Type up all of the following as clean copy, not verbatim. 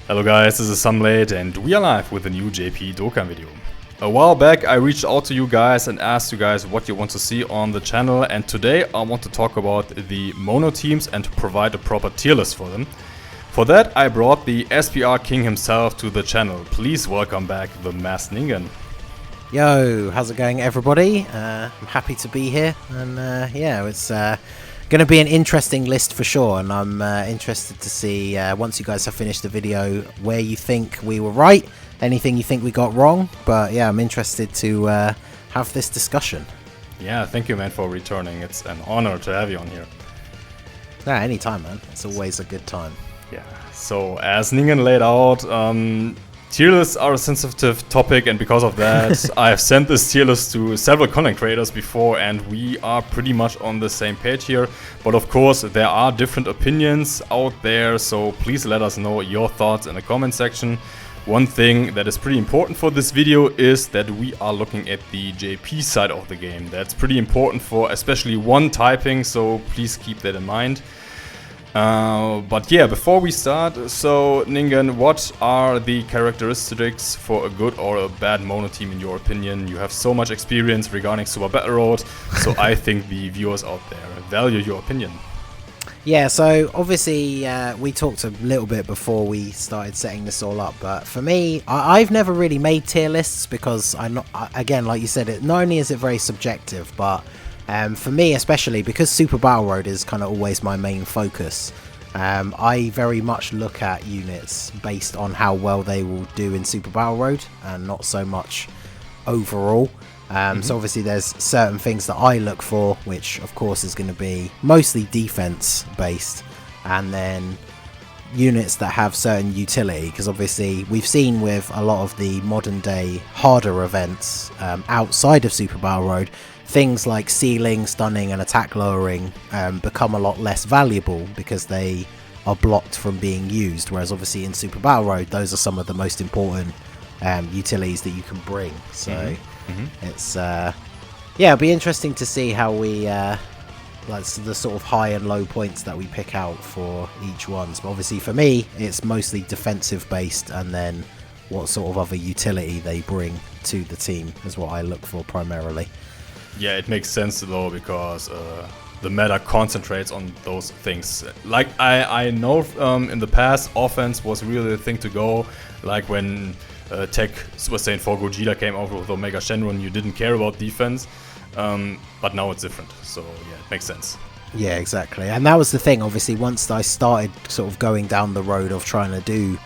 Hello guys, this is Sunblade and we are live with a new JP Dokkan video. A while back I reached out to you guys and asked you guys what you want to see on the channel, and today I want to talk about the mono teams and provide a proper tier list for them. For that I brought the SPR King himself to the channel. Please welcome back the Masked Ningen. Yo, how's it going everybody? I'm happy to be here, and yeah, it's going to be an interesting list for sure, and I'm interested to see once you guys have finished the video where you think we were right, anything you think we got wrong. But yeah, I'm interested to have this discussion. Yeah, thank you man for returning. It's an honor to have you on here. Yeah, anytime man, it's always a good time. Yeah, so as Ningen laid out, tier lists are a sensitive topic, and because of that I have sent this tier list to several content creators before and we are pretty much on the same page here. But of course there are different opinions out there, so please let us know your thoughts in the comment section. One thing that is pretty important for this video is that we are looking at the JP side of the game. That's pretty important for especially one typing, so please keep that in mind. But yeah, before we start, so Ningen, what are the characteristics for a good or a bad mono team in your opinion? You have so much experience regarding Super Battle Road, so I think the viewers out there value your opinion. Yeah, so obviously we talked a little bit before we started setting this all up, but for me, I've never really made tier lists because again, like you said, not only is it very subjective, but for me especially, because Super Battle Road is kind of always my main focus, I very much look at units based on how well they will do in Super Battle Road and not so much overall. So obviously there's certain things that I look for, which of course is going to be mostly defense based, and then units that have certain utility, because obviously we've seen with a lot of the modern day harder events outside of Super Battle Road, things like sealing, stunning and attack lowering become a lot less valuable because they are blocked from being used, whereas obviously in Super Battle Road those are some of the most important utilities that you can bring. So it's yeah, it'll be interesting to see how we like the sort of high and low points that we pick out for each one. But obviously for me it's mostly defensive based, and then what sort of other utility they bring to the team is what I look for primarily. Yeah, it makes sense though, because the meta concentrates on those things. Like I know in the past offense was really the thing to go, like when Tech Super Saiyan 4 Gogeta came over with Omega Shenron, you didn't care about defense, but now it's different, so yeah, it makes sense. Yeah, exactly, and that was the thing. Obviously once I started sort of going down the road of trying to do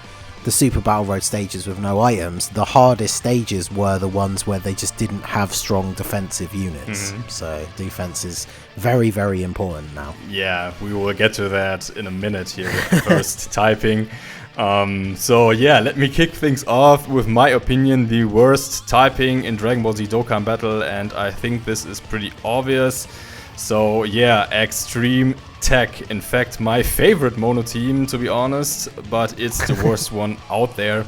the Super Battle Road stages with no items, the hardest stages were the ones where they just didn't have strong defensive units. So defense is very, very important now. Yeah, we will get to that in a minute here with first typing. So yeah, let me kick things off with my opinion, the worst typing in Dragon Ball Z Dokkan Battle, and I think this is pretty obvious. So yeah, Extreme Tech. In fact, my favorite mono team, to be honest, but it's the worst one out there.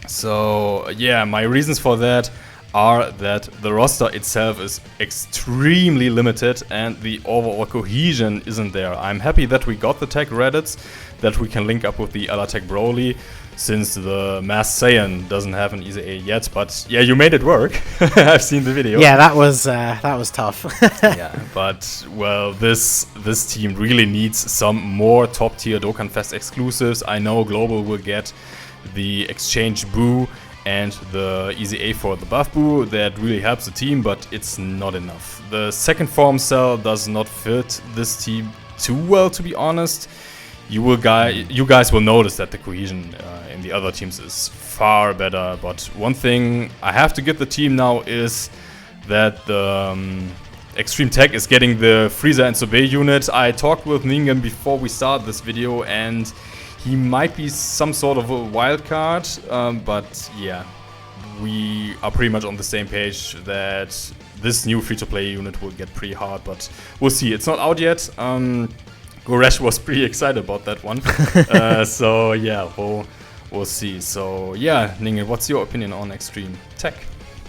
So yeah, my reasons for that are that the roster itself is extremely limited and the overall cohesion isn't there. I'm happy that we got the Tech Reddits, that we can link up with the other Tech Broly, since the Masked Saiyan doesn't have an easy A yet. But yeah, you made it work. I've seen the video. Yeah, that was tough. Yeah, but well, this team really needs some more top tier Dokkan Fest exclusives. I know Global will get the Exchange Boo and the easy A for the buff Boo. That really helps the team, but it's not enough. The second form cell does not fit this team too well, to be honest. You guys will notice that the cohesion in the other teams is far better, but one thing I have to give the team now is that the Extreme Tech is getting the Frieza and Sobe unit. I talked with Ningen before we started this video and he might be some sort of a wild card, but yeah, we are pretty much on the same page that this new free-to-play unit will get pretty hard, but we'll see. It's not out yet. Goresh was pretty excited about that one. So yeah, we'll see. So yeah, Ningen, what's your opinion on Extreme Tech?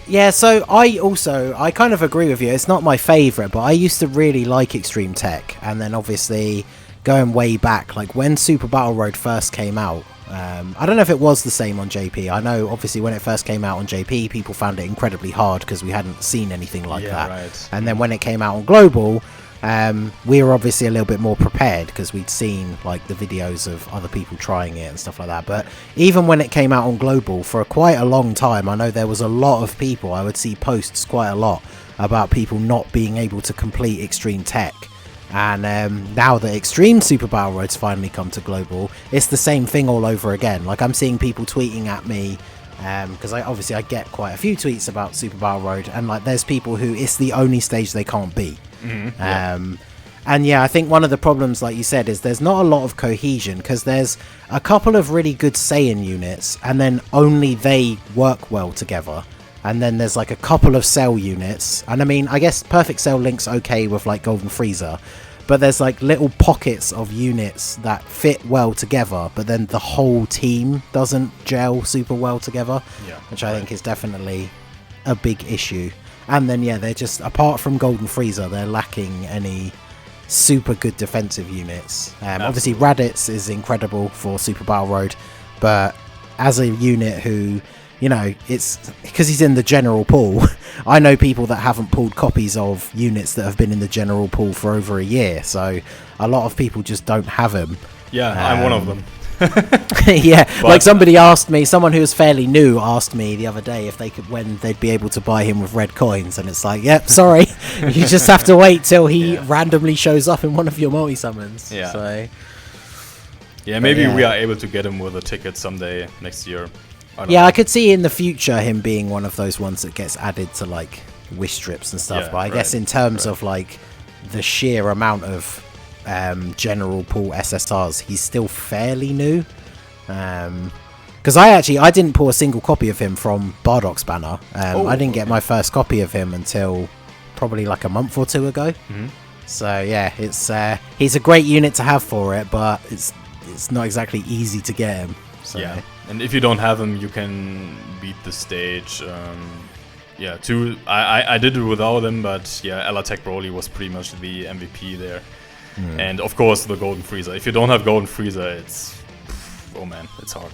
Yeah, so I kind of agree with you. It's not my favourite, but I used to really like Extreme Tech, and then obviously going way back, like when Super Battle Road first came out, I don't know if it was the same on JP. I know obviously when it first came out on JP, people found it incredibly hard because we hadn't seen anything like that. Right. And then when it came out on global, we were obviously a little bit more prepared because we'd seen like the videos of other people trying it and stuff like that. But even when it came out on global, for quite a long time, I know there was a lot of people, I would see posts quite a lot about people not being able to complete Extreme Tech. And now that Extreme Super Battle Road's finally come to global, it's the same thing all over again. Like, I'm seeing people tweeting at me, because I get quite a few tweets about Super Battle Road, and like there's people who it's the only stage they can't beat. And yeah, I think one of the problems, like you said, is there's not a lot of cohesion, because there's a couple of really good Saiyan units, and then only they work well together. And then there's like a couple of Cell units, and I mean, I guess Perfect Cell Link's okay with like Golden Frieza, but there's like little pockets of units that fit well together, but then the whole team doesn't gel super well together, which I think is definitely a big issue. And then they're just, apart from Golden Frieza, they're lacking any super good defensive units. Obviously Raditz is incredible for Super Battle Road, but as a unit who, you know, it's because he's in the general pool. I know people that haven't pulled copies of units that have been in the general pool for over a year, so a lot of people just don't have him. I'm one of them. Like somebody asked me, someone who was fairly new asked me the other day if they could, when they'd be able to buy him with red coins, and it's like, yep, sorry, you just have to wait till he randomly shows up in one of your multi-summons. So maybe we are able to get him with a ticket someday next year. I could see in the future him being one of those ones that gets added to like wish strips and stuff, but I guess in terms of like the sheer amount of general pool SSRs, he's still fairly new. Because I didn't pull a single copy of him from Bardock's banner. I didn't get my first copy of him until probably like a month or two ago. So it's he's a great unit to have for it, but it's not exactly easy to get him. So. And if you don't have him, you can beat the stage. I did it without him, but Elatech Broly was pretty much the MVP there. And of course the Golden Frieza. If you don't have Golden Frieza, it's hard.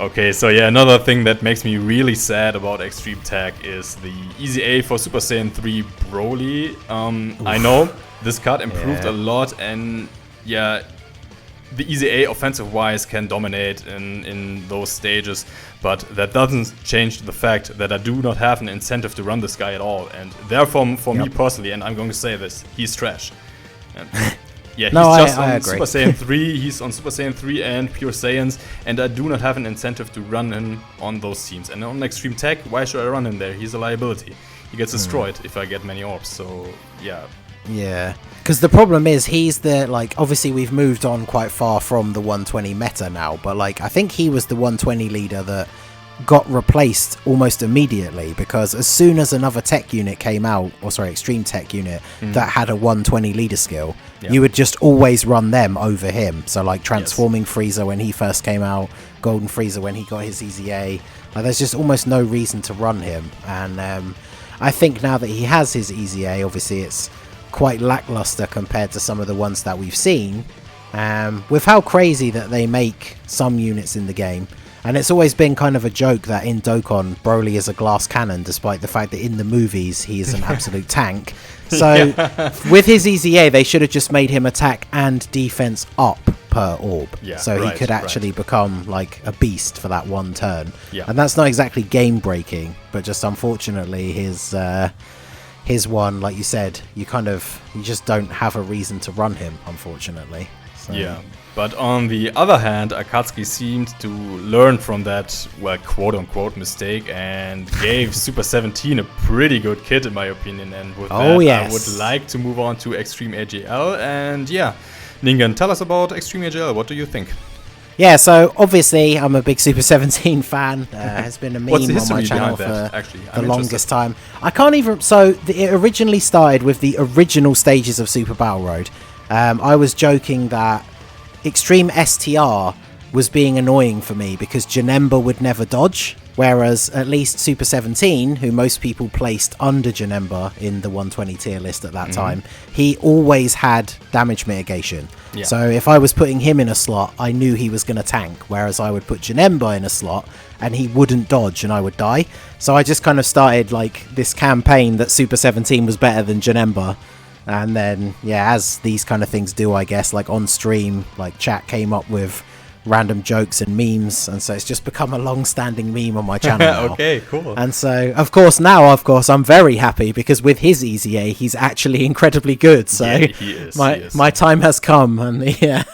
Okay, so another thing that makes me really sad about Extreme Tech is the Easy A for Super Saiyan 3 Broly. I know this card improved a lot, and the Easy A offensive-wise can dominate in those stages, but that doesn't change the fact that I do not have an incentive to run this guy at all, and therefore, for me personally, and I'm going to say this, he's trash. He's just on Super Saiyan 3, he's on Super Saiyan 3 and Pure Saiyans, and I do not have an incentive to run him on those teams. And on Extreme Tech, why should I run him there? He's a liability. He gets destroyed if I get many orbs, so because the problem is he's the, like, obviously we've moved on quite far from the 120 meta now, but like I think he was the 120 leader that got replaced almost immediately, because as soon as another tech unit came out, Extreme Tech unit that had a 120 leader skill, you would just always run them over him. So like Transforming Frieza when he first came out, Golden Frieza when he got his EZA, like there's just almost no reason to run him. And I think now that he has his EZA, obviously it's quite lackluster compared to some of the ones that we've seen, with how crazy that they make some units in the game. And it's always been kind of a joke that in Dokkan, Broly is a glass cannon, despite the fact that in the movies he is an absolute tank. So with his EZA, they should have just made him attack and defense up per orb, so he could actually become like a beast for that one turn. And that's not exactly game breaking, but just unfortunately his one, like you said, you just don't have a reason to run him, unfortunately. So. But on the other hand, Akatsuki seemed to learn from that, quote-unquote mistake, and gave Super 17 a pretty good kit, in my opinion. And with I would like to move on to Extreme AGL. And Ningen, tell us about Extreme AGL. What do you think? So obviously I'm a big Super 17 fan. Has been a meme on my channel for the longest time. I can't even... So it originally started with the original stages of Super Battle Road. I was joking that Extreme STR was being annoying for me because Janemba would never dodge Whereas at least Super 17, who most people placed under Janemba in the 120 tier list at that time, he always had damage mitigation. Yeah. So if I was putting him in a slot, I knew he was going to tank, whereas I would put Janemba in a slot and he wouldn't dodge and I would die. So I just kind of started like this campaign that Super 17 was better than Janemba. And then, yeah, as these kind of things do, I guess, like on stream, like chat came up with random jokes and memes, and so it's just become a long-standing meme on my channel now. Okay, cool. And so of course I'm very happy, because with his easy A he's actually incredibly good. So yeah, he is. My time has come, and yeah.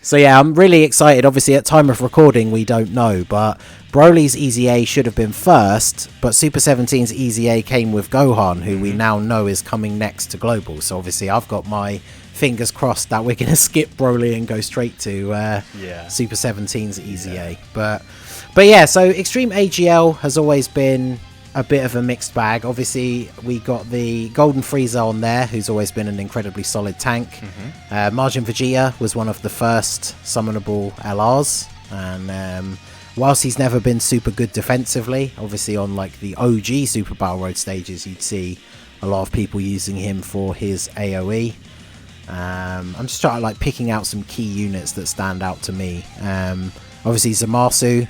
So yeah, I'm really excited. Obviously at time of recording we don't know, but Broly's easy A should have been first, but Super 17's easy A came with Gohan, who we now know is coming next to Global. So obviously I've got my fingers crossed that we're going to skip Broly and go straight to Super 17's easy A. But yeah, so Extreme AGL has always been a bit of a mixed bag. Obviously we got the Golden Frieza on there, who's always been an incredibly solid tank. Majin Vegeta was one of the first summonable LRs, and whilst he's never been super good defensively, obviously on like the OG Super Battle Road stages you'd see a lot of people using him for his AoE. I'm just trying to like picking out some key units that stand out to me. Obviously Zamasu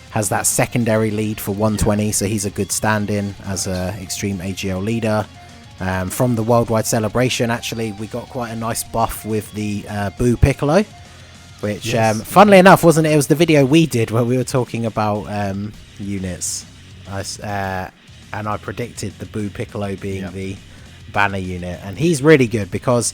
has that secondary lead for 120, so he's a good stand-in as a Extreme AGL leader. From the Worldwide Celebration, actually, we got quite a nice buff with the Boo Piccolo, which, funnily enough, wasn't it? It was the video we did where we were talking about units, and I predicted the Boo Piccolo being the banner unit, and he's really good because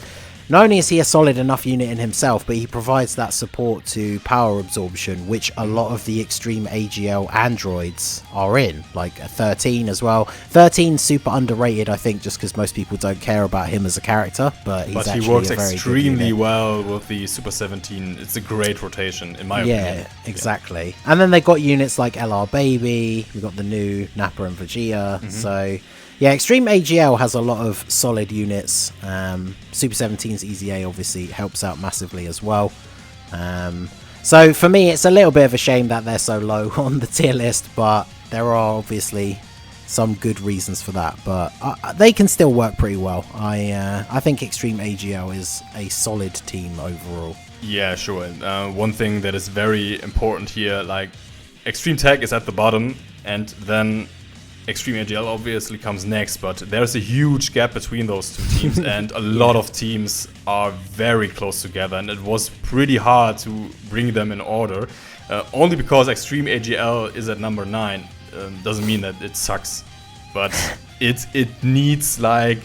not only is he a solid enough unit in himself, but he provides that support to power absorption, which a lot of the Extreme AGL androids are in, like a 13 as well. 13's super underrated, I think, just because most people don't care about him as a character, but he's actually he works a very extremely well with the Super 17. It's a great rotation, in my opinion. Yeah, exactly. And then they got units like LR Baby, we got the new Nappa and Vegeta, so yeah, Extreme AGL has a lot of solid units. Super 17's easy A obviously helps out massively as well. So for me, it's a little bit of a shame that they're so low on the tier list, but there are obviously some good reasons for that. But they can still work pretty well. I think Extreme AGL is a solid team overall. Yeah, sure. And one thing that is very important here, like Extreme Tech is at the bottom, and then Extreme AGL obviously comes next, but there's a huge gap between those two teams, and a lot of teams are very close together, and it was pretty hard to bring them in order. Only because Extreme AGL is at number 9 doesn't mean that it sucks, but it needs like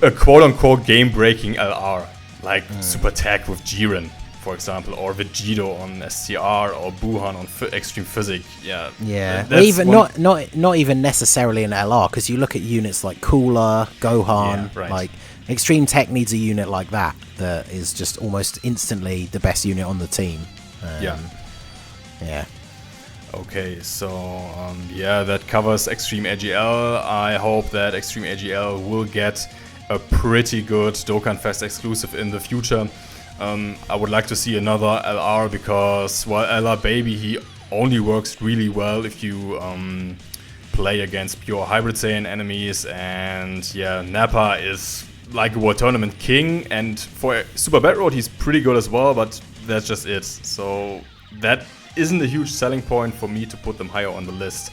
a quote-unquote game-breaking LR, like Super Tech with Jiren, for example, or Vegito on STR, or Buhan on Extreme Physic. Yeah. Well, even not even necessarily an LR, because you look at units like Cooler, Gohan, like Extreme Tech needs a unit like that is just almost instantly the best unit on the team. Yeah. Okay, so that covers Extreme AGL. I hope that Extreme AGL will get a pretty good Dokkan Fest exclusive in the future. I would like to see another LR, because while LR Baby, he only works really well if you play against pure Hybrid Saiyan enemies, and Nappa is like a World Tournament king, and for Super Battle Road he's pretty good as well, but that's just it. So that isn't a huge selling point for me to put them higher on the list.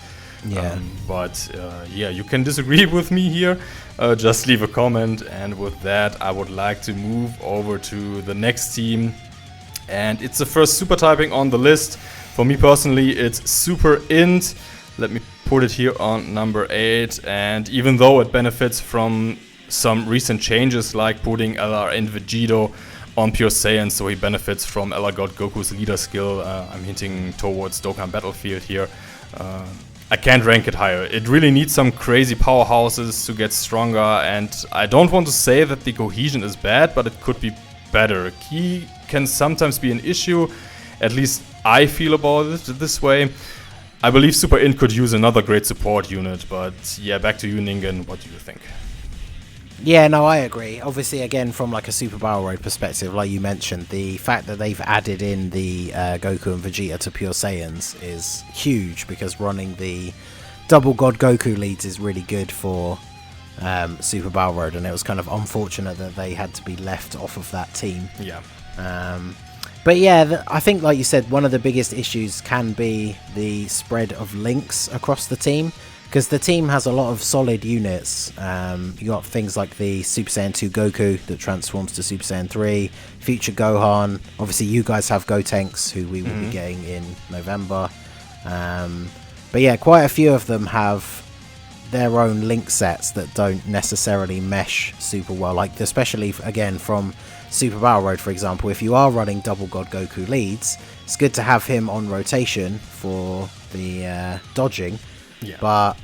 But you can disagree with me here. Just leave a comment, and with that I would like to move over to the next team, and it's the first super typing on the list. For me personally, it's Super Int. Let me put it here on number 8, and even though it benefits from some recent changes like putting LR and Vegito on Pure Saiyan, so he benefits from LR God Goku's leader skill, I'm hinting towards Dokkan Battlefield here, I can't rank it higher. It really needs some crazy powerhouses to get stronger, and I don't want to say that the cohesion is bad, but it could be better. Key can sometimes be an issue, at least I feel about it this way. I believe Super Int could use another great support unit, but back to you, Ningen. What do you think? Yeah, no, I agree. Obviously, again, from like a Super Battle Road perspective, like you mentioned, the fact that they've added in the Goku and Vegeta to Pure Saiyans is huge, because running the double God Goku leads is really good for Super Battle Road, and it was kind of unfortunate that they had to be left off of that team. Yeah. But yeah, I think, like you said, one of the biggest issues can be the spread of links across the team, because the team has a lot of solid units. You got things like the Super Saiyan 2 Goku that transforms to Super Saiyan 3, Future Gohan. Obviously, you guys have Gotenks, who we will be getting in November. But yeah, quite a few of them have their own link sets that don't necessarily mesh super well. Like, especially, again, from Super Battle Road, for example, if you are running Double God Goku leads, it's good to have him on rotation for the dodging. Yeah. But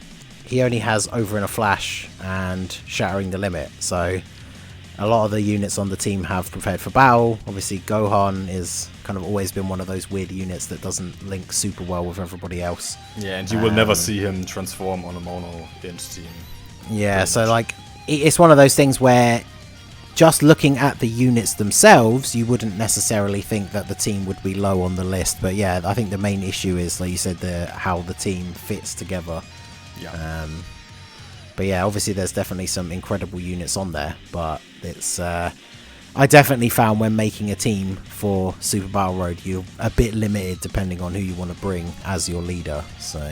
he only has Over in a Flash and Shattering the Limit, so a lot of the units on the team have Prepared for Battle. Obviously, Gohan is kind of always been one of those weird units that doesn't link super well with everybody else. Yeah, and you will never see him transform on a mono int team. Yeah, so like, it's one of those things where just looking at the units themselves, you wouldn't necessarily think that the team would be low on the list. But yeah, I think the main issue is, like you said, how the team fits together. Yeah. But yeah, obviously there's definitely some incredible units on there, but it's I definitely found when making a team for Super Battle Road, you're a bit limited depending on who you want to bring as your leader. So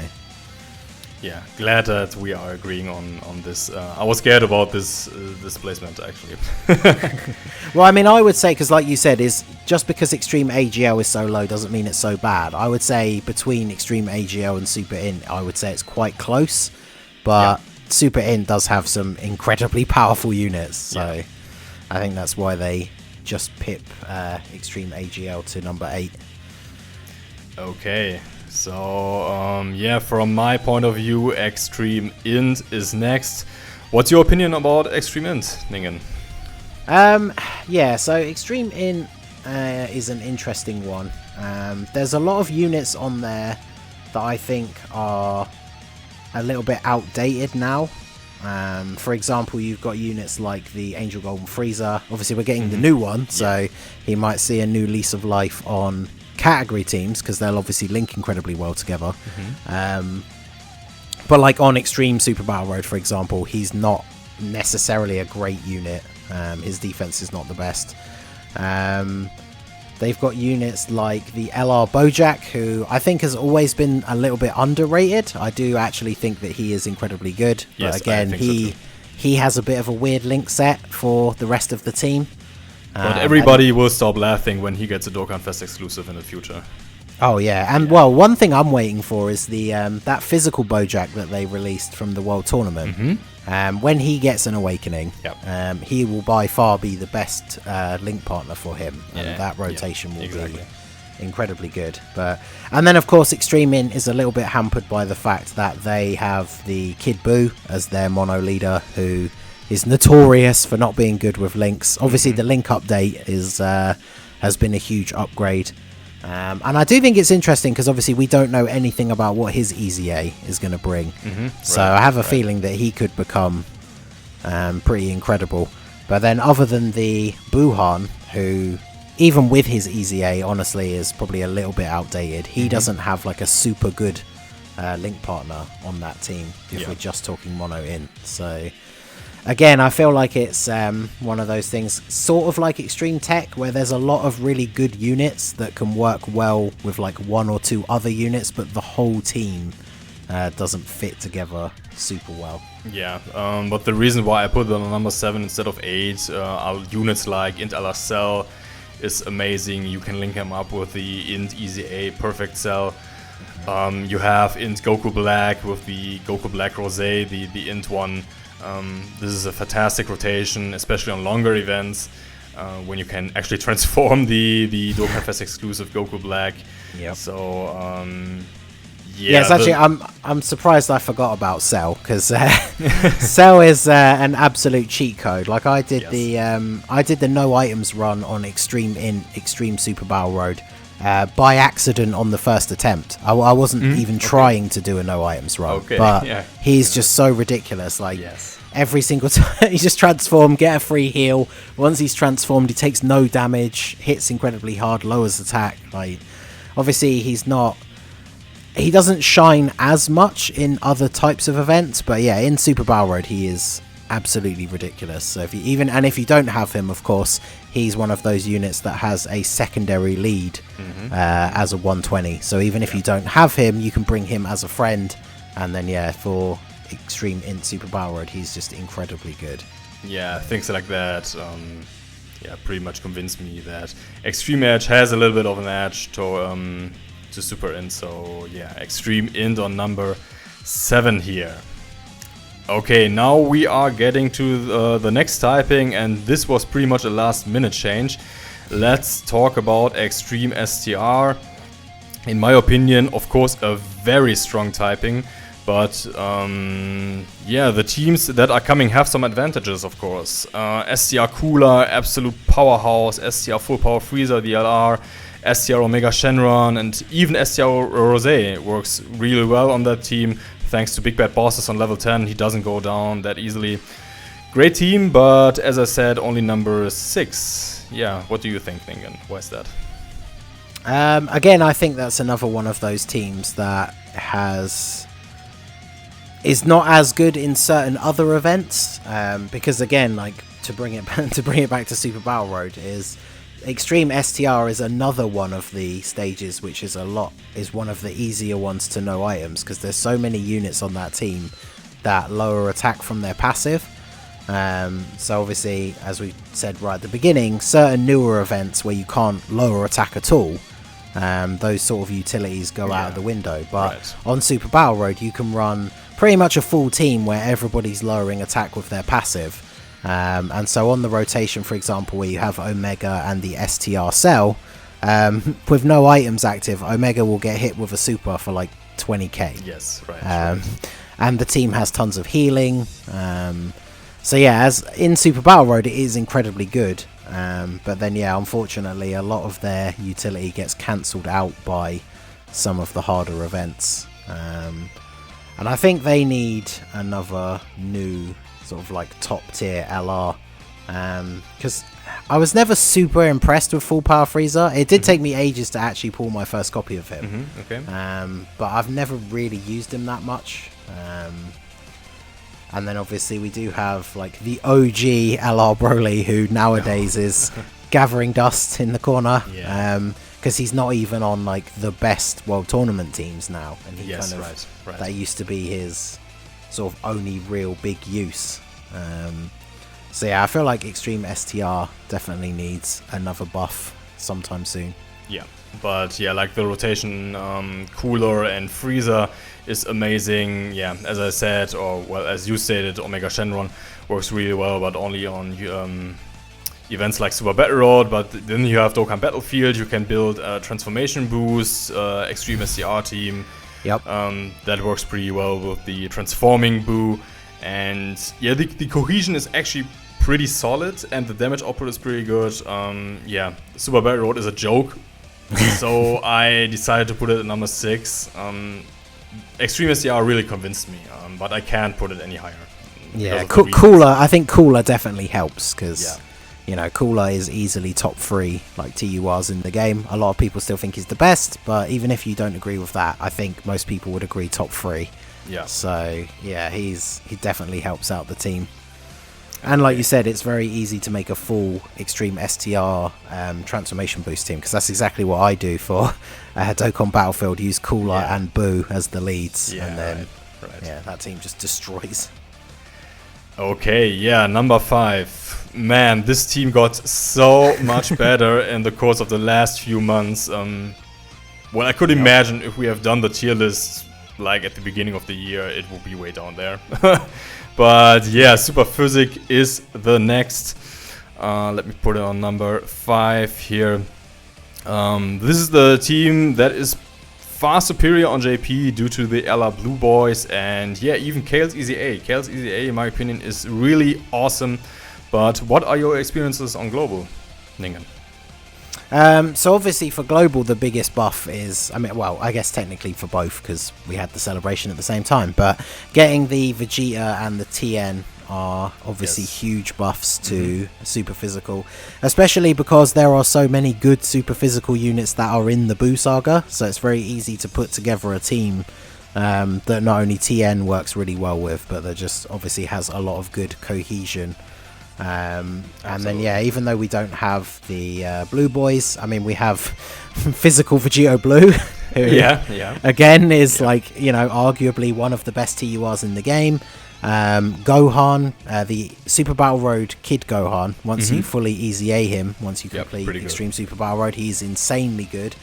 yeah, glad that we are agreeing on this. I was scared about this placement, actually. well, I mean, I would say, because like you said, is just because Extreme AGL is so low doesn't mean it's so bad. I would say between Extreme AGL and Super Int, I would say it's quite close, but Super Int does have some incredibly powerful units, so I think that's why they just pip Extreme AGL to number 8. Okay, so yeah, from my point of view, Extreme Int is next. What's your opinion about Extreme Int, Ningen? Yeah, so Extreme Int is an interesting one. There's a lot of units on there that I think are a little bit outdated now. For example, you've got units like the Angel Golden Frieza. Obviously, we're getting the new one, so he might see a new lease of life on category teams, because they'll obviously link incredibly well together. But like on Extreme Super Battle Road, for example, he's not necessarily a great unit. His defense is not the best. They've got units like the LR Bojack, who I think has always been a little bit underrated. I do actually think that he is incredibly good. But again, he has a bit of a weird link set for the rest of the team. But everybody will stop laughing when he gets a Dokkan Fest exclusive in the future. Oh yeah, and well, one thing I'm waiting for is the that physical Bojack that they released from the World Tournament. When he gets an awakening, he will by far be the best link partner for him, and that rotation will be incredibly good. And then of course Extreme Int is a little bit hampered by the fact that they have the Kid Buu as their mono leader, who is notorious for not being good with links. Obviously the link update is has been a huge upgrade. And I do think it's interesting because obviously we don't know anything about what his EZA is going to bring. So I have a feeling that he could become pretty incredible. But then other than the Buhan, who even with his EZA honestly is probably a little bit outdated, he doesn't have like a super good link partner on that team if we're just talking mono int. So again, I feel like it's one of those things, sort of like Extreme Tech, where there's a lot of really good units that can work well with like one or two other units, but the whole team doesn't fit together super well. Yeah, but the reason why I put them on number 7 instead of 8 are units like Int Ala Cell is amazing. You can link him up with the Int EZA Perfect Cell. You have Int Goku Black with the Goku Black Rosé, the Int one. This is a fantastic rotation, especially on longer events, when you can actually transform the Dokkan Fest exclusive Goku Black. So yes, actually, I'm surprised I forgot about Cell, because Cell is an absolute cheat code. Like I did the no items run on Extreme Super Battle Road by accident on the first attempt. I wasn't even trying to do a no items run, but he's just so ridiculous. Like every single time. He just transformed, get a free heal. Once he's transformed, he takes no damage, hits incredibly hard, lowers attack. Like, obviously, he doesn't shine as much in other types of events, but yeah, in Super Battle Road, he is absolutely ridiculous. So if you don't have him, of course, he's one of those units that has a secondary lead as a 120. So even if you don't have him, you can bring him as a friend, and then for Extreme in Super Battle Road, he's just incredibly good. Yeah, things like that. Pretty much convinced me that Extreme Edge has a little bit of an edge to Super Int. So yeah, Extreme Int on number 7 here. Okay, now we are getting to the next typing, and this was pretty much a last minute change. Let's talk about Extreme STR. In my opinion, of course, a very strong typing, but the teams that are coming have some advantages, of course. STR Cooler, absolute powerhouse, STR Full Power Freezer, the LR, STR Omega Shenron, and even STR Rosé works really well on that team. Thanks to Big Bad Bosses on level 10, he doesn't go down that easily. Great team, but as I said, only number 6. Yeah, what do you think, Ningen? Why is that? Again, I think that's another one of those teams that is not as good in certain other events. Because again, like to bring it back to Super Battle Road, is Extreme STR is another one of the stages which is one of the easier ones to know items, because there's so many units on that team that lower attack from their passive. So obviously, as we said right at the beginning, certain newer events where you can't lower attack at all, those sort of utilities go out of the window. But on Super Battle Road, you can run pretty much a full team where everybody's lowering attack with their passive. And so on the rotation, for example, where you have Omega and the STR cell, with no items active, Omega will get hit with a super for like 20k. Yes, right. And the team has tons of healing. So yeah, as in Super Battle Road, it is incredibly good. But then unfortunately, a lot of their utility gets cancelled out by some of the harder events. And I think they need another new sort of like top tier LR, because I was never super impressed with Full Power Freezer. It did take me ages to actually pull my first copy of him. But I've never really used him that much. And then obviously we do have like the OG LR Broly, who nowadays is gathering dust in the corner, because he's not even on like the best world tournament teams now, and he that used to be his sort of only real big use. So yeah, I feel like Extreme STR definitely needs another buff sometime soon. Yeah, but yeah, like the rotation Cooler and Freezer is amazing. Yeah, as I said, or well, as you stated, Omega Shenron works really well, but only on events like Super Battle Road. But then you have Dokkan Battlefield, you can build a transformation boost, Extreme STR team. Yep. That works pretty well with the transforming Boo, and yeah, the cohesion is actually pretty solid, and the damage output is pretty good. Super Battle Road is a joke, so I decided to put it at number 6. Extreme SDR really convinced me, but I can't put it any higher. Yeah, Cooler. I think Cooler definitely helps, because Cooler is easily top 3 like TURs in the game. A lot of people still think he's the best, but even if you don't agree with that, I think most people would agree top 3. Yeah. So yeah, he definitely helps out the team. And like you said, it's very easy to make a full Extreme STR transformation boost team, because that's exactly what I do for Dokkan Battlefield. Use Cooler and Boo as the leads, and then that team just destroys. Okay, yeah, number 5. Man, this team got so much better in the course of the last few months. Well, I could imagine if we have done the tier list like at the beginning of the year, it will be way down there. But yeah, Super Physic is the next. Let me put it on number 5 here. This is the team that is far superior on JP due to the LR Blue Boys, and yeah, even Kale's EZA. Kale's EZA, in my opinion, is really awesome. But what are your experiences on Global, Ningen? So obviously for Global, the biggest buff is, I guess technically for both, because we had the celebration at the same time, but getting the Vegeta and the TN are obviously huge buffs to super physical, especially because there are so many good super physical units that are in the Boo Saga, so it's very easy to put together a team that not only TN works really well with, but that just obviously has a lot of good cohesion. And then even though we don't have the Blue Boys, I mean we have physical Vegito Blue, who again is like, arguably one of the best TURs in the game. Gohan, the Super Battle Road Kid Gohan, once you fully easy A him, once you complete Extreme Super Battle Road, he's insanely good.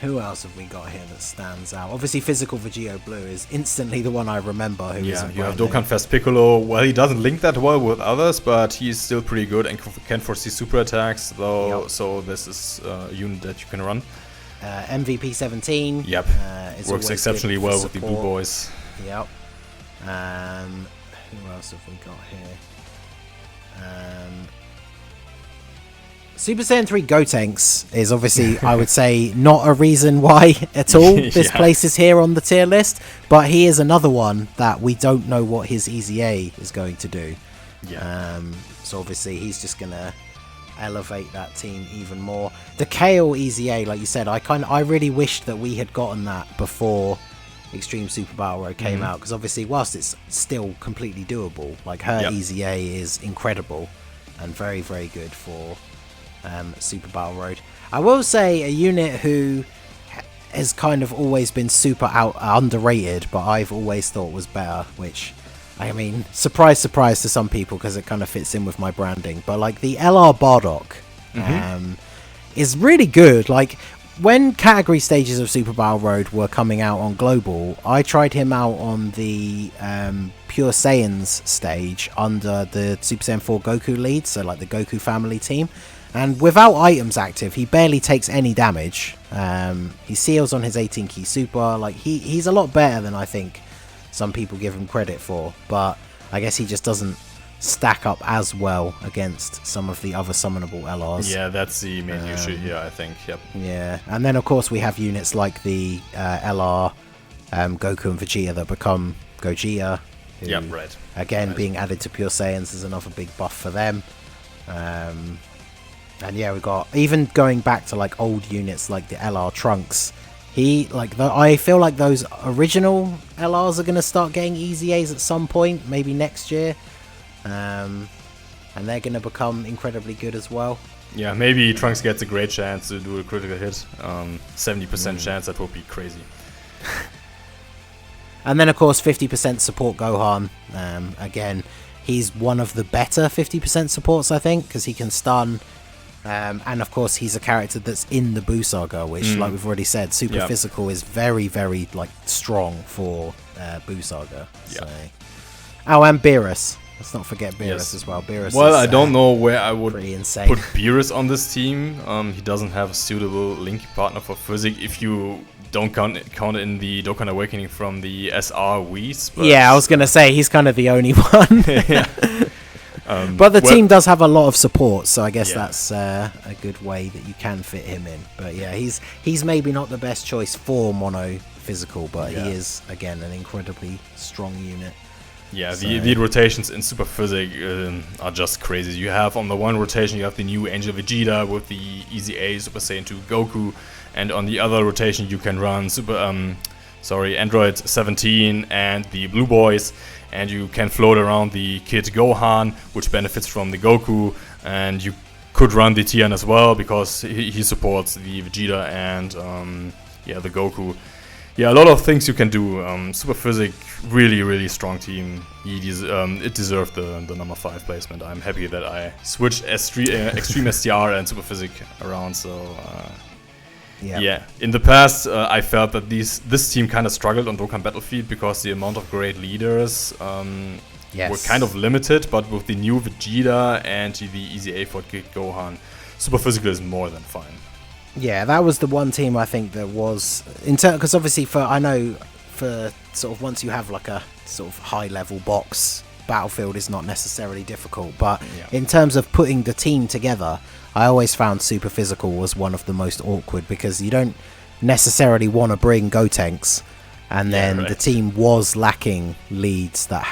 Who else have we got here that stands out? Obviously, Physical Vegito Blue is instantly the one I remember. You have Dokkan Fest Piccolo. Well, he doesn't link that well with others, but he's still pretty good and can foresee super attacks, though. So this is a unit that you can run. MVP 17. Yep. Works exceptionally well with the Blue Boys. Yep. Who else have we got here? Super Saiyan 3 Gotenks is obviously, I would say, not a reason why at all this place is here on the tier list, but he is another one that we don't know what his EZA is going to do. So obviously he's just going to elevate that team even more. The Kale EZA, like you said, I really wished that we had gotten that before Extreme Super Battle Road came out, because obviously whilst it's still completely doable, like her EZA is incredible and very, very good for Super Battle Road. I will say a unit who has kind of always been super underrated, but I've always thought was better, which, I mean, surprise to some people because it kind of fits in with my branding, but like the LR Bardock is really good. Like when category stages of Super Battle Road were coming out on Global, I tried him out on the Pure Saiyans stage under the Super Saiyan 4 Goku lead, so like the Goku family team. And without items active, he barely takes any damage. He seals on his 18 key super. Like he's a lot better than I think some people give him credit for. But I guess he just doesn't stack up as well against some of the other summonable LRs. Yeah, that's the main issue here, I think. Yep. Yeah, and then of course we have units like the LR Goku and Vegeta that become Gogeta. Again, being added to Pure Saiyans is another big buff for them. And yeah, we got, even going back to like old units like the LR Trunks, I feel like those original LRs are going to start getting EZAs at some point, maybe next year, and they're going to become incredibly good as well. Yeah, maybe Trunks gets a great chance to do a critical hit. 70% chance, that would be crazy. And then of course 50% support Gohan. Again, he's one of the better 50% supports, I think, because he can stun. And of course he's a character that's in the Boo Saga, which like we've already said, super physical is very, very like strong for Boo Saga. So. Oh, and Beerus. Let's not forget Beerus as well. Beerus well, I don't know where I would put insane. Beerus on this team. He doesn't have a suitable link partner for Physic if you don't count in the Dokkan Awakening from the SR Whis. Yeah, I was going to say he's kind of the only one. But the team does have a lot of support, so I guess that's a good way that you can fit him in. But yeah, he's maybe not the best choice for mono physical, but he is, again, an incredibly strong unit. Yeah, so the rotations in Super Physic are just crazy. You have on the one rotation, you have the new Angel Vegeta with the EZA Super Saiyan 2 Goku, and on the other rotation you can run Android 17 and the Blue Boys, and you can float around the Kid Gohan, which benefits from the Goku, and you could run the Tian as well because he supports the Vegeta and the Goku. Yeah, a lot of things you can do. Super Physic, really, really strong team. It deserved the number 5 placement. I'm happy that I switched Extreme STR and Super Physic around. So in the past, I felt that this team kind of struggled on Dokkan Battlefield because the amount of great leaders were kind of limited. But with the new Vegeta and the EZA for Kid Gohan, Super Physical is more than fine. Yeah, that was the one team I think that was because obviously for sort of once you have like a sort of high level box, Battlefield is not necessarily difficult, but in terms of putting the team together, I always found Super Physical was one of the most awkward because you don't necessarily want to bring Gotenks And then the team was lacking leads that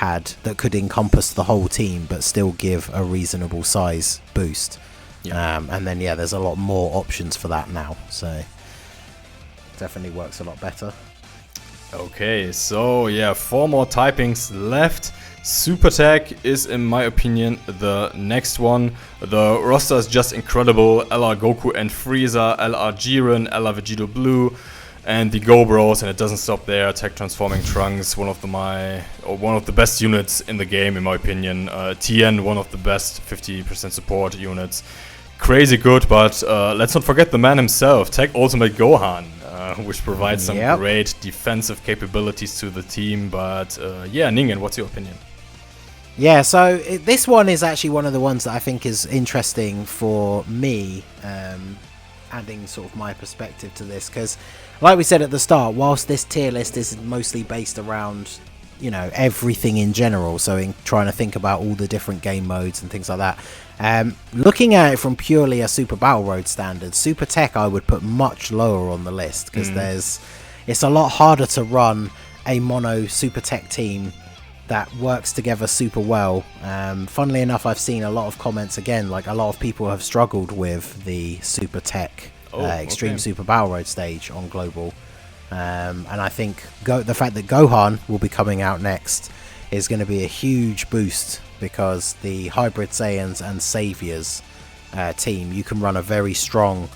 could encompass the whole team, but still give a reasonable size boost. Yeah. And then there's a lot more options for that now. So definitely works a lot better. Okay, so 4 more typings left. Super Tech is, in my opinion, the next one. The roster is just incredible. LR Goku and Frieza, LR Jiren, LR Vegito Blue, and the Go Bros, and it doesn't stop there. Tech Transforming Trunks, one of the best units in the game, in my opinion. TN, one of the best 50% support units. Crazy good, but let's not forget the man himself, Tech Ultimate Gohan, which provides some great defensive capabilities to the team. But Ningen, what's your opinion? Yeah, so this one is actually one of the ones that I think is interesting for me, adding sort of my perspective to this, because like we said at the start, whilst this tier list is mostly based around, everything in general, so in trying to think about all the different game modes and things like that, looking at it from purely a Super Battle Road standard, Super Tech I would put much lower on the list, because it's a lot harder to run a mono Super Tech team that works together super well. Funnily enough, I've seen a lot of comments again, like a lot of people have struggled with the Super Tech Extreme Super Battle Road stage on Global. And I think the fact that Gohan will be coming out next is going to be a huge boost, because the Hybrid Saiyans and Saviors team, you can run a very strong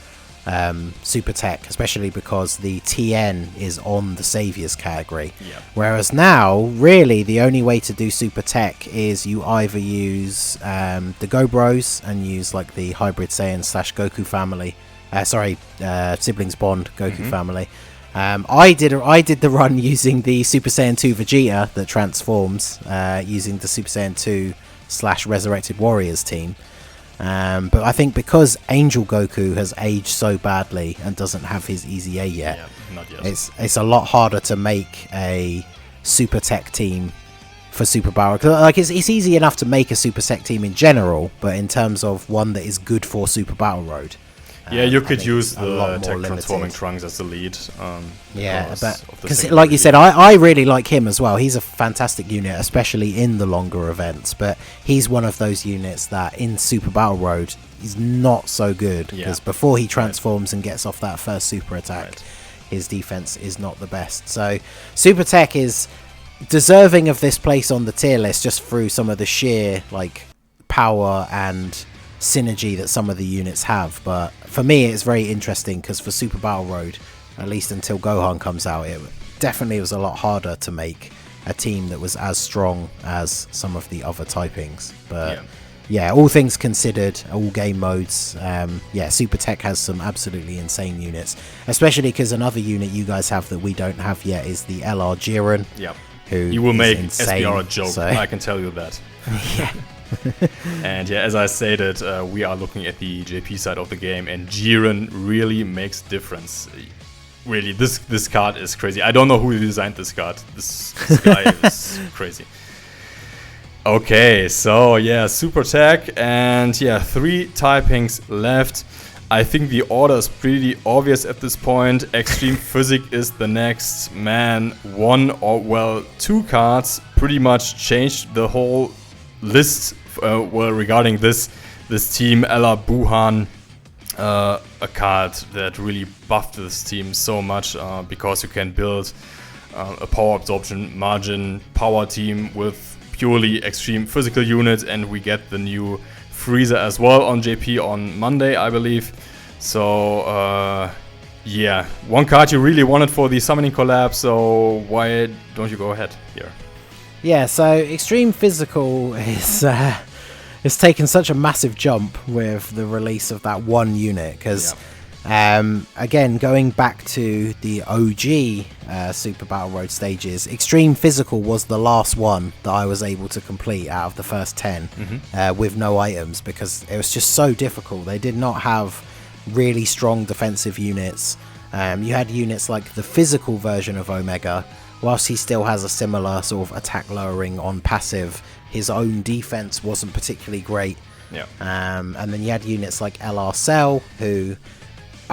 Super Tech, especially because the TN is on the Saviors category. Whereas now, really, the only way to do Super Tech is you either use the Go Bros and use like the Hybrid Saiyan / Goku family. Siblings Bond Goku family. I did the run using the Super Saiyan 2 Vegeta that transforms, using the Super Saiyan 2 / Resurrected Warriors team. But I think because Angel Goku has aged so badly and doesn't have his EZA yet, not yet. It's a lot harder to make a Super Tech team for Super Battle. Like it's easy enough to make a Super Tech team in general, but in terms of one that is good for Super Battle Road, you could use the Tech Transforming Trunks as the lead. Because like you said, I really like him as well. He's a fantastic unit, especially in the longer events. But he's one of those units that in Super Battle Road is not so good, because before he transforms and gets off that first super attack, his defense is not the best. So Super Tech is deserving of this place on the tier list just through some of the sheer power and synergy that some of the units have. But for me, it's very interesting, because for Super Battle Road, at least until Gohan comes out, it definitely was a lot harder to make a team that was as strong as some of the other typings. But all things considered, all game modes, Super Tech has some absolutely insane units, especially because another unit you guys have that we don't have yet is the LR Jiren, who you will make insane, SBR a joke, so. I can tell you that. And as I stated, we are looking at the JP side of the game, and Jiren really makes difference. Really, this card is crazy. I don't know who designed this card. This guy is crazy. Okay, so Super Tech, and 3 typings left. I think the order is pretty obvious at this point. Extreme Physic is the next. Man, 2 cards pretty much changed the whole list regarding this team. Ella Buhan, a card that really buffed this team so much, because you can build a power absorption margin power team with purely extreme physical units, and we get the new Frieza as well on JP on Monday, I believe. So one card you really wanted for the summoning collab, so why don't you go ahead here? So Extreme Physical is it's taken such a massive jump with the release of that one unit, because again, going back to the OG Super Battle Road stages, Extreme Physical was the last one that I was able to complete out of the first 10 with no items, because it was just so difficult. They did not have really strong defensive units. You had units like the physical version of Omega. Whilst he still has a similar sort of attack lowering on passive, his own defense wasn't particularly great. And then you had units like LR Cell, who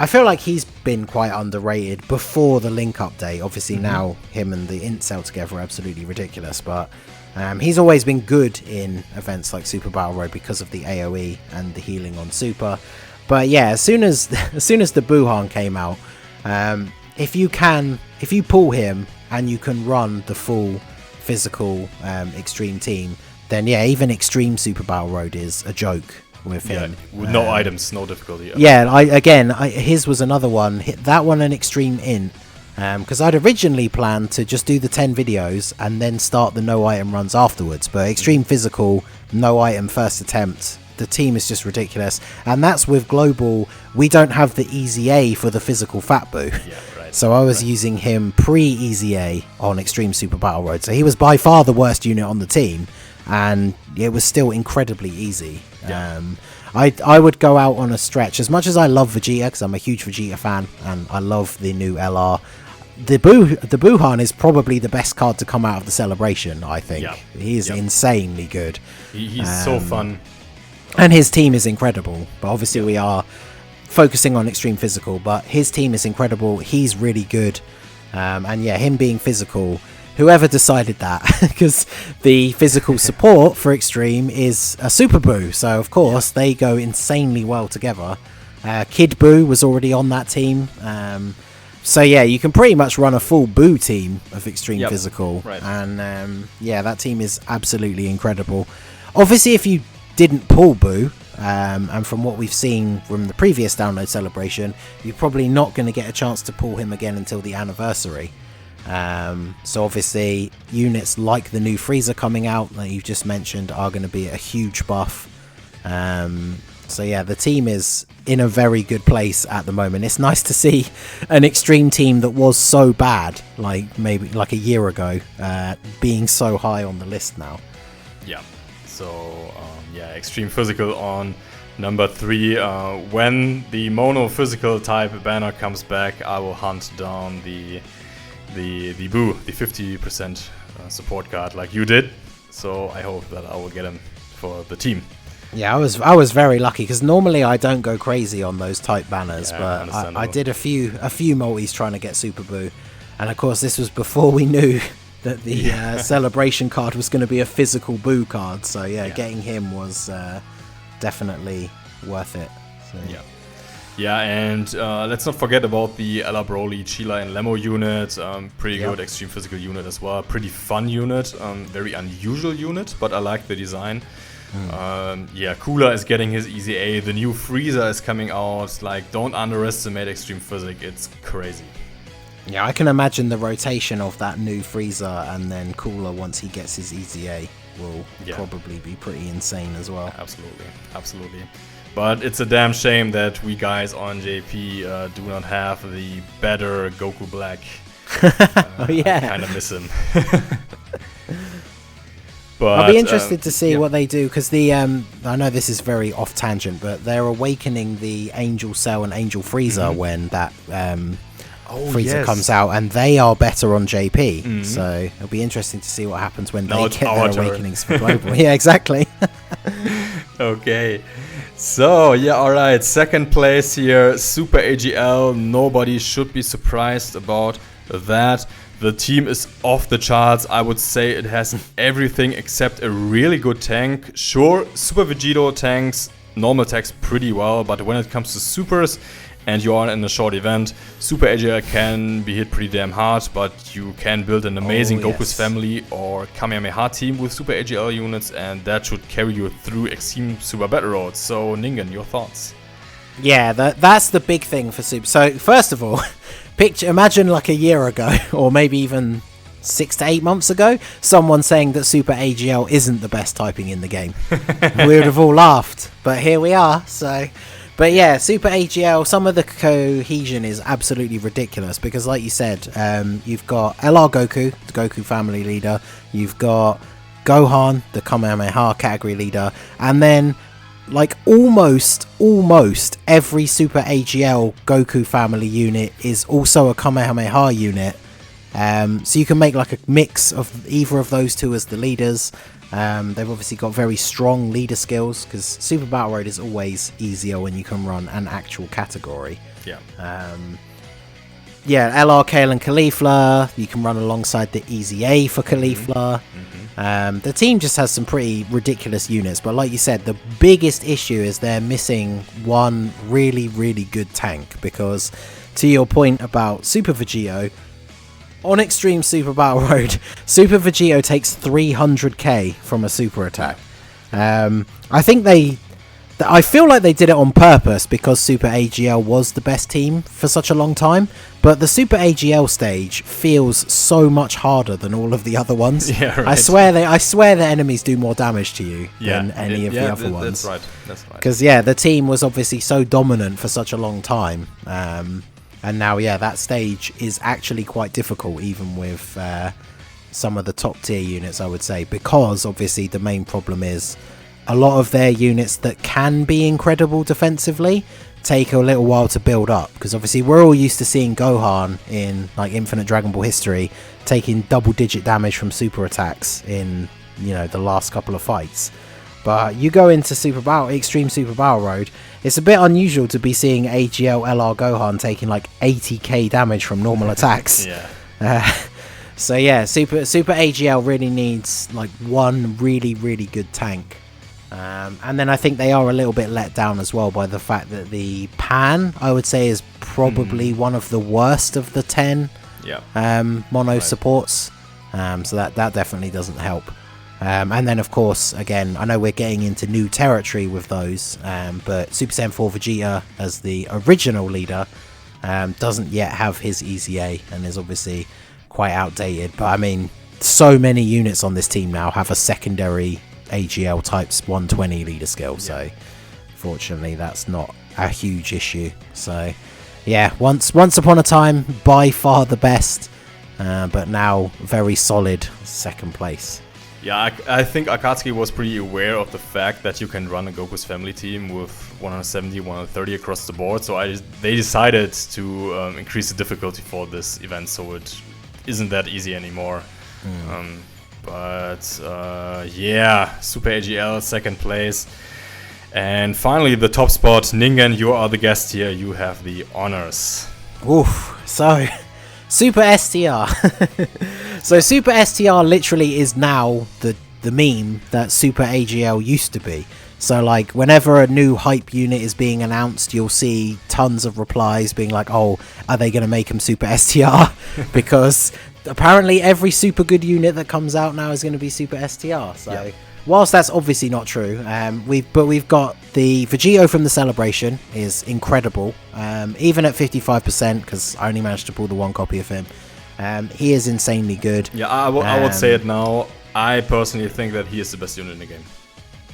I feel like he's been quite underrated before the Link update. Obviously now him and the Incel together are absolutely ridiculous, but he's always been good in events like Super Battle Road because of the AoE and the healing on Super. But yeah, as soon as the Buhan came out, if you pull him and you can run the full physical extreme team, then yeah, even extreme Super Battle Road is a joke with him. With no items, no difficulty. His was another one. Hit that one an extreme int. Because I'd originally planned to just do the 10 videos and then start the no item runs afterwards, but extreme physical, no item first attempt, the team is just ridiculous. And that's with global. We don't have the easy A for the physical fat boo. So I was using him pre-easy A on extreme Super Battle Road, so he was by far the worst unit on the team, and it was still incredibly easy. I would go out on a stretch, as much as I love Vegeta, because I'm a huge Vegeta fan and I love the new LR. The Buhan is probably the best card to come out of the celebration, I think. He is insanely good. He's so fun. And his team is incredible, but obviously we are focusing on extreme physical, but his team is incredible. He's really good. And yeah, him being physical, whoever decided that, because the physical support for extreme is a Super Boo, so of course they go insanely well together. Kid Boo was already on that team, so yeah, you can pretty much run a full Boo team of extreme physical, and yeah, that team is absolutely incredible. Obviously, if you didn't pull Boo, and from what we've seen from the previous download celebration, you're probably not going to get a chance to pull him again until the anniversary. So obviously units like the new Freezer coming out that you've just mentioned are going to be a huge buff. So yeah, the team is in a very good place at the moment. It's nice to see an extreme team that was so bad, like maybe like a year ago, being so high on the list now. Yeah, so yeah, extreme physical on number 3. When the mono physical type banner comes back, I will hunt down the Boo, the 50% support card like you did. So I hope that I will get him for the team. Yeah, I was very lucky, because normally I don't go crazy on those type banners, but I did a few multis trying to get Super Boo, and of course this was before we knew that the celebration card was going to be a physical Boo card. So yeah, getting him was definitely worth it. So. Yeah, and let's not forget about the Ella Broly, Chila, and Lemo unit. Pretty good extreme physical unit as well. Pretty fun unit. Very unusual unit, but I like the design. Yeah, Cooler is getting his easy A. The new Freezer is coming out. Like, don't underestimate extreme physics. It's crazy. Yeah, I can imagine the rotation of that new Freezer and then Cooler once he gets his easy A will probably be pretty insane as well. Absolutely. But it's a damn shame that we guys on JP do not have the better Goku Black. I kind of miss him. But I'll be interested to see what they do, because the I know this is very off tangent, but they're awakening the Angel Cell and Angel Freezer when that Freezer comes out, and they are better on JP. So it'll be interesting to see what happens when they get their awakenings for global. Yeah, exactly. Okay. So, yeah, alright, second place here, Super AGL. Nobody should be surprised about that. The team is off the charts. I would say it has everything except a really good tank. Sure, Super Vegito tanks normal attacks pretty well, but when it comes to supers and you are in a short event, Super AGL can be hit pretty damn hard, but you can build an amazing Goku's family or Kamehameha team with Super AGL units, and that should carry you through Extreme Super Battle Road. So, Ningen, your thoughts? Yeah, that's the big thing for Super. So, first of all, imagine like a year ago, or maybe even 6 to 8 months ago, someone saying that Super AGL isn't the best typing in the game. We would have all laughed, but here we are. So, but yeah, Super AGL, some of the cohesion is absolutely ridiculous, because like you said, you've got LR Goku, the Goku family leader, you've got Gohan, the Kamehameha category leader, and then like almost every Super AGL Goku family unit is also a Kamehameha unit. So you can make like a mix of either of those two as the leaders. They've obviously got very strong leader skills, because Super Battle Road is always easier when you can run an actual category. Yeah. Yeah, LR, Kale, and Caulifla. You can run alongside the Easy A for Caulifla. The team just has some pretty ridiculous units, but like you said, the biggest issue is they're missing one really, really good tank, because to your point about Super Vegito, on Extreme Super Battle Road, Super Vegito takes 300k from a super attack. I feel like they did it on purpose because Super AGL was the best team for such a long time, but the Super AGL stage feels so much harder than all of the other ones. Yeah, right. I swear the enemies do more damage to you than any of the other ones. That's right. Because the team was obviously so dominant for such a long time, and now that stage is actually quite difficult, even with some of the top tier units, I would say, because obviously the main problem is a lot of their units that can be incredible defensively take a little while to build up, because obviously we're all used to seeing Gohan in like Infinite Dragon Ball history taking double-digit damage from super attacks in the last couple of fights. But you go into Extreme Super Battle Road, it's a bit unusual to be seeing AGL LR Gohan taking like 80k damage from normal attacks. So Super AGL really needs like one really, really good tank. And then I think they are a little bit let down as well by the fact that the Pan, I would say, is probably one of the worst of the 10 mono supports. So that definitely doesn't help. And then, of course, again, I know we're getting into new territory with those, but Super Saiyan 4 Vegeta, as the original leader, doesn't yet have his Easy A and is obviously quite outdated. But I mean, so many units on this team now have a secondary AGL types 120 leader skill, so fortunately that's not a huge issue. So once upon a time by far the best, but now very solid second place. I think Akatsuki was pretty aware of the fact that you can run a Goku's family team with 170, 130 across the board, so they decided to increase the difficulty for this event so it isn't that easy anymore. But Super AGL, second place. And finally, the top spot. Ningen, you are the guest here. You have the honors. Oof. So, Super STR. So, Super STR literally is now the meme that Super AGL used to be. So, like, whenever a new hype unit is being announced, you'll see tons of replies being like, oh, are they going to make him Super STR? Because apparently every super good unit that comes out now is going to be Super STR. So, whilst that's obviously not true, we've got the Vegito from the Celebration is incredible. Even at 55%, because I only managed to pull the one copy of him. He is insanely good. Yeah, I would say it now. I personally think that he is the best unit in the game.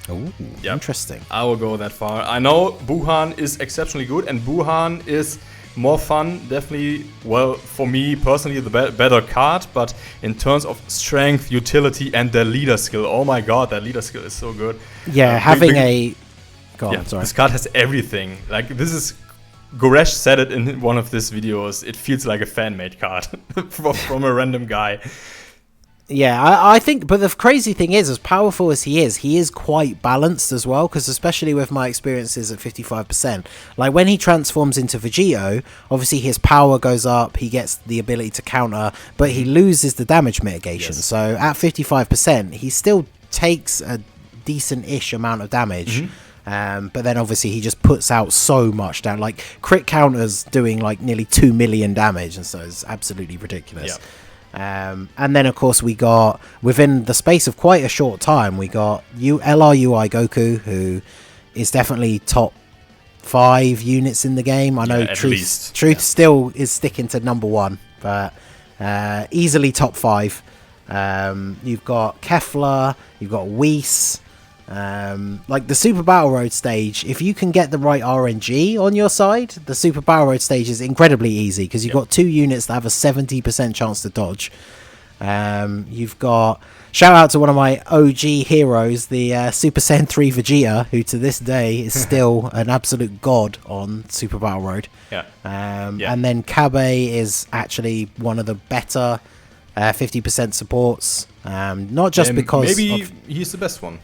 Ooh, interesting. I will go that far. I know Buhan is exceptionally good, and Buhan is more fun, definitely. Well, for me personally, the better card, but in terms of strength, utility, and the leader skill, oh my god, that leader skill is so good. Yeah, having a... Go on, sorry. This card has everything. Like, this is... Goresh said it in one of his videos, it feels like a fan-made card from a random guy. Yeah, I think, but the crazy thing is, as powerful as he is quite balanced as well, because especially with my experiences at 55%, like when he transforms into Vegito, obviously his power goes up, he gets the ability to counter, but he loses the damage mitigation. Yes. So at 55%, he still takes a decent-ish amount of damage, but then obviously he just puts out so much down, like crit counters doing like nearly 2 million damage, and so it's absolutely ridiculous. Yep. And then of course we got, within the space of quite a short time, we got LRUI Goku, who is definitely top 5 units in the game. I know Truth still is sticking to number 1, but easily top 5. You've got Kefla, you've got Whis. Like the Super Battle Road stage, if you can get the right RNG on your side, the Super Battle Road stage is incredibly easy, because you've got 2 units that have a 70% chance to dodge. You've got, shout out to one of my OG heroes, the Super Saiyan 3 Vegeta, who to this day is still an absolute god on Super Battle Road. And then Kabe is actually one of the better 50% supports, not just because maybe he's the best one.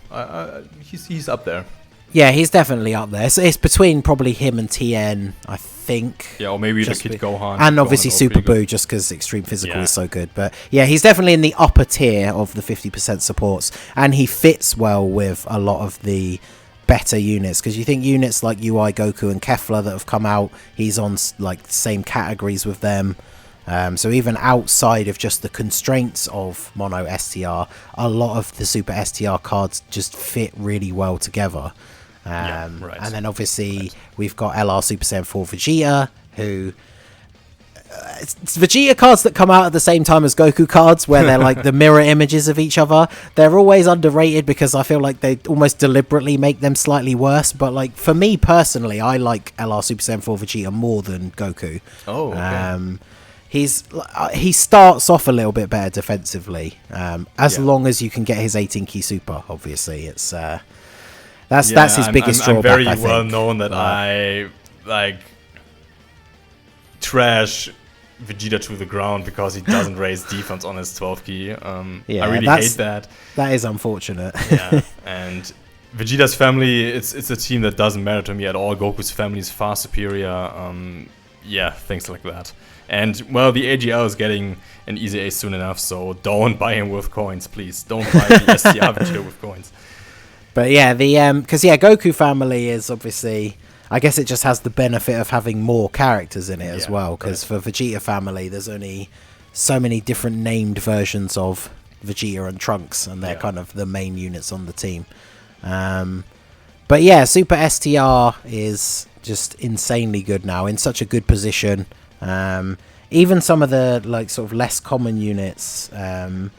He's up there. Yeah, he's definitely up there. So it's between probably him and TN, I think. Yeah, or maybe the Kid Gohan. And obviously Super Buu, Buu, just because Extreme Physical is so good. But yeah, he's definitely in the upper tier of the 50% supports, and he fits well with a lot of the better units, because you think units like UI Goku and Kefla that have come out, he's on like same categories with them. So even outside of just the constraints of Mono STR, a lot of the Super STR cards just fit really well together. And then obviously we've got LR Super Saiyan 4 Vegeta, who it's Vegeta cards that come out at the same time as Goku cards, where they're like the mirror images of each other. They're always underrated because I feel like they almost deliberately make them slightly worse. But like for me personally, I like LR Super Saiyan 4 Vegeta more than Goku. Oh, okay. He starts off a little bit better defensively, as long as you can get his 18 key super. Obviously, it's that's his biggest drawback. I'm very I think. well known that I like trash Vegeta to the ground because he doesn't raise defense on his 12 key. I really hate that. That is unfortunate. Yeah, and Vegeta's family, it's a team that doesn't matter to me at all. Goku's family is far superior. Things like that. And well, the AGL is getting an easy ace soon enough, so don't buy him with coins, please. Don't buy the STR Vegeta with coins. But yeah, because Goku family is obviously, I guess it just has the benefit of having more characters in it as well, because for Vegeta family, there's only so many different named versions of Vegeta and Trunks, and they're kind of the main units on the team. But yeah, Super STR is just insanely good now, in such a good position. Even some of the like sort of less common units that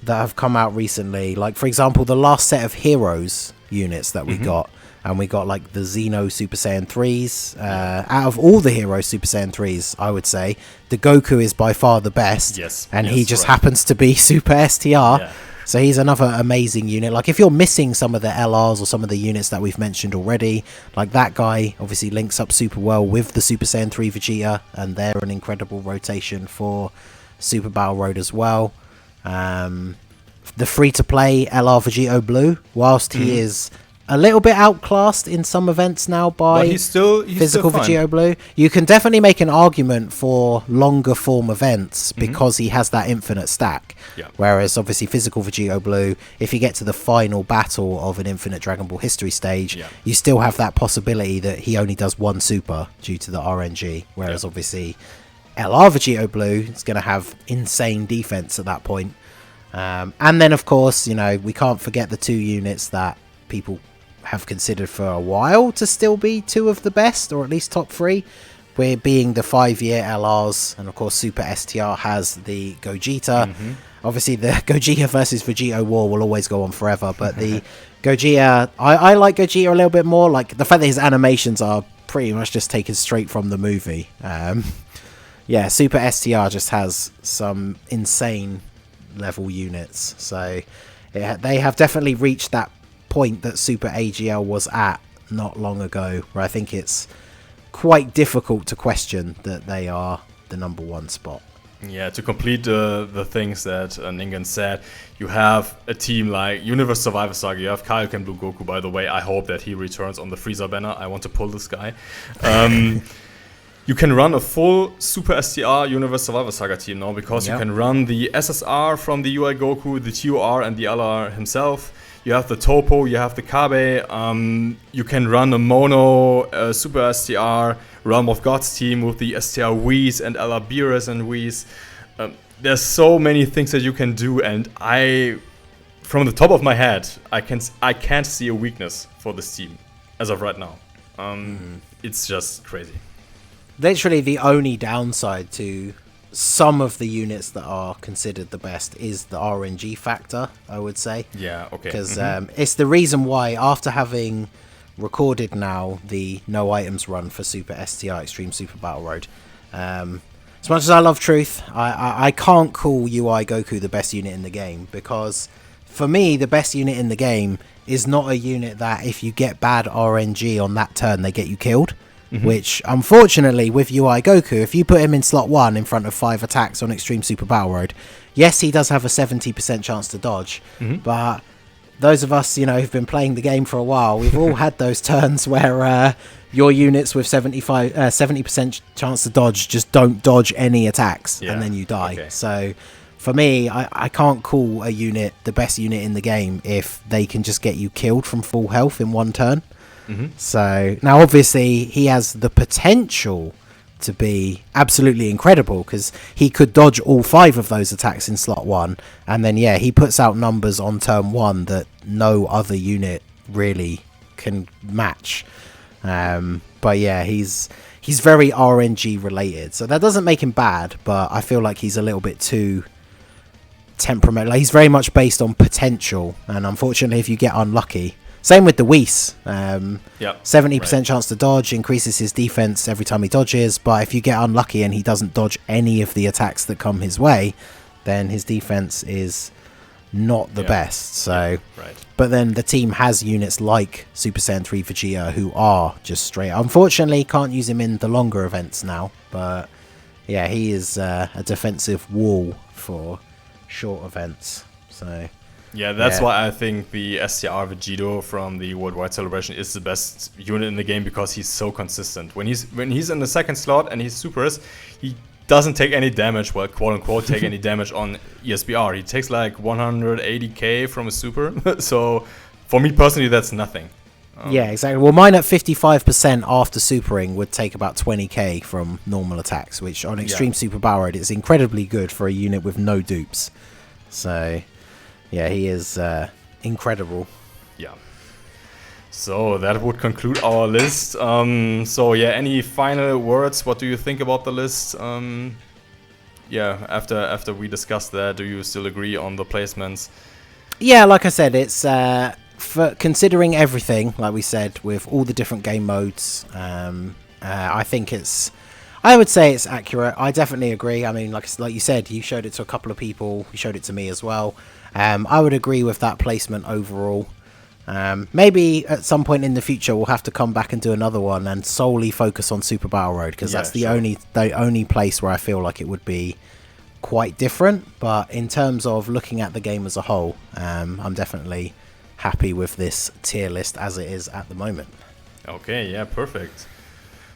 have come out recently, like for example the last set of Heroes units that we got, and we got like the Xeno Super Saiyan 3s. Out of all the Heroes Super Saiyan 3s, I would say the Goku is by far the best. He just happens to be Super STR. So he's another amazing unit. Like if you're missing some of the LRs or some of the units that we've mentioned already, like that guy obviously links up super well with the Super Saiyan 3 Vegeta, and they're an incredible rotation for Super Battle Road as well. The free-to-play LR Vegito Blue, whilst he is a little bit outclassed in some events now by he's still Physical fine. Vegito Blue, you can definitely make an argument for longer form events because he has that infinite stack. Whereas obviously Physical Vegito Blue, if you get to the final battle of an Infinite Dragon Ball History stage, you still have that possibility that he only does one super due to the RNG. Whereas obviously LR Vegito Blue is going to have insane defense at that point. And then of course, we can't forget the two units that people have considered for a while to still be two of the best, or at least top three. We're being the 5-year LRs, and of course Super STR has the Gogeta. Obviously the Gogeta versus Vegito war will always go on forever, but the Gogeta, I like Gogeta a little bit more. Like the fact that his animations are pretty much just taken straight from the movie. Super STR just has some insane level units, so they have definitely reached that point that Super AGL was at not long ago, where I think it's quite difficult to question that they are the number one spot. Yeah, to complete the things that Ningen said, you have a team like Universe Survivor Saga, you have Kaioken Blue Goku, by the way. I hope that he returns on the Frieza banner. I want to pull this guy. You can run a full Super STR Universe Survivor Saga team now, because you can run the SSR from the UI Goku, the TOR, and the LR himself. You have the Topo, you have the Kabe. You can run a mono Super STR Realm of Gods team with the STR Whis and LR Beerus and Whis. There's so many things that you can do, and from the top of my head, I can't see a weakness for this team as of right now. It's just crazy. Literally the only downside to some of the units that are considered the best is the RNG factor, I would say. Yeah, okay. Because it's the reason why, after having recorded now the no items run for Super STR Extreme Super Battle Road, as much as I love Truth, I can't call UI Goku the best unit in the game, because for me the best unit in the game is not a unit that if you get bad RNG on that turn they get you killed. Which, unfortunately, with UI Goku, if you put him in slot 1 in front of 5 attacks on Extreme Super Battle Road, yes, he does have a 70% chance to dodge, but those of us, who've been playing the game for a while, we've all had those turns where your units with 70% chance to dodge just don't dodge any attacks, and then you die. Okay. So for me, I can't call a unit the best unit in the game if they can just get you killed from full health in one turn. So now obviously he has the potential to be absolutely incredible, because he could dodge all 5 of those attacks in slot 1, and then he puts out numbers on turn 1 that no other unit really can match. But he's very RNG related, so that doesn't make him bad, but I feel like he's a little bit too temperamental. Like, he's very much based on potential, and unfortunately if you get unlucky, same with the Whis, 70% chance to dodge, increases his defense every time he dodges, but if you get unlucky and he doesn't dodge any of the attacks that come his way, then his defense is not the best. So but then the team has units like Super Saiyan 3 Vegeta who are just straight. Unfortunately can't use him in the longer events now, but he is a defensive wall for short events. So that's why I think the STR Vegito from the Worldwide Celebration is the best unit in the game, because he's so consistent. When he's in the second slot and he's supers, he doesn't take any damage, well, quote unquote, take any damage on ESBR. He takes like 180k from a super. So for me personally, that's nothing. Exactly. Well, mine at 55% after supering would take about 20k from normal attacks, which on extreme super power is incredibly good for a unit with no dupes. So he is incredible. So that would conclude our list. Any final words? What do you think about the list? After we discussed that, do you still agree on the placements? Like I said, it's for considering everything, like we said, with all the different game modes. I would say it's accurate. I definitely agree. I mean, like you said, you showed it to a couple of people. You showed it to me as well. I would agree with that placement overall. Maybe at some point in the future we'll have to come back and do another one and solely focus on Super Battle Road, because that's the only place where I feel like it would be quite different. But in terms of looking at the game as a whole, I'm definitely happy with this tier list as it is at the moment. Okay, perfect.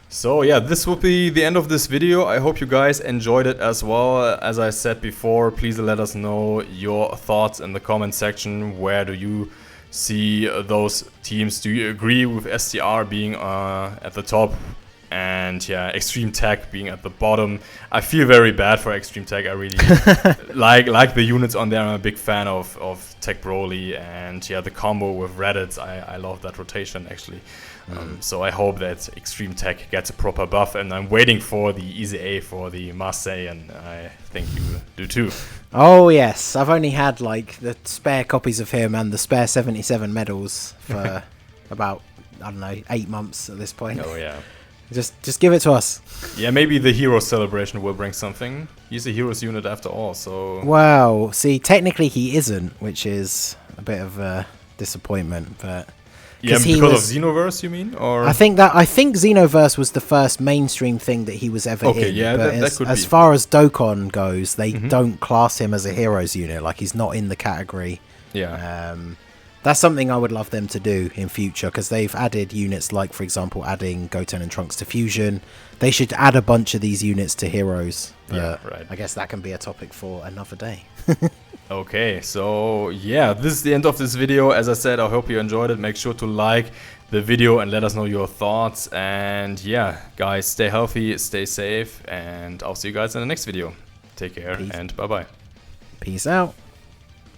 So this will be the end of this video. I hope you guys enjoyed it as well. As I said before, please let us know your thoughts in the comment section. Where do you see those teams? Do you agree with STR being at the top and Extreme Tech being at the bottom? I feel very bad for Extreme Tech. I really like the units on there. I'm a big fan of Tech Broly and the combo with Reddit. I love that rotation actually. So I hope that Extreme Tech gets a proper buff, and I'm waiting for the Easy A for the Marseille, and I think you do too. Oh yes, I've only had like the spare copies of him and the spare 77 medals for about, I don't know, 8 months at this point. Oh yeah. Just give it to us. Maybe the Hero Celebration will bring something. He's a Heroes unit after all, so... Well, see, technically he isn't, which is a bit of a disappointment, but... because of Xenoverse, you mean? Or I think Xenoverse was the first mainstream thing that he was ever in. That could be. As far as Dokkan goes, they don't class him as a Heroes unit. Like, he's not in the category. That's something I would love them to do in future, because they've added units like, for example, adding Goten and Trunks to Fusion. They should add a bunch of these units to Heroes. I guess that can be a topic for another day. Okay, so this is the end of this video. As I said, I hope you enjoyed it. Make sure to like the video and let us know your thoughts. And guys, stay healthy, stay safe, and I'll see you guys in the next video. Take care and bye-bye. Peace out.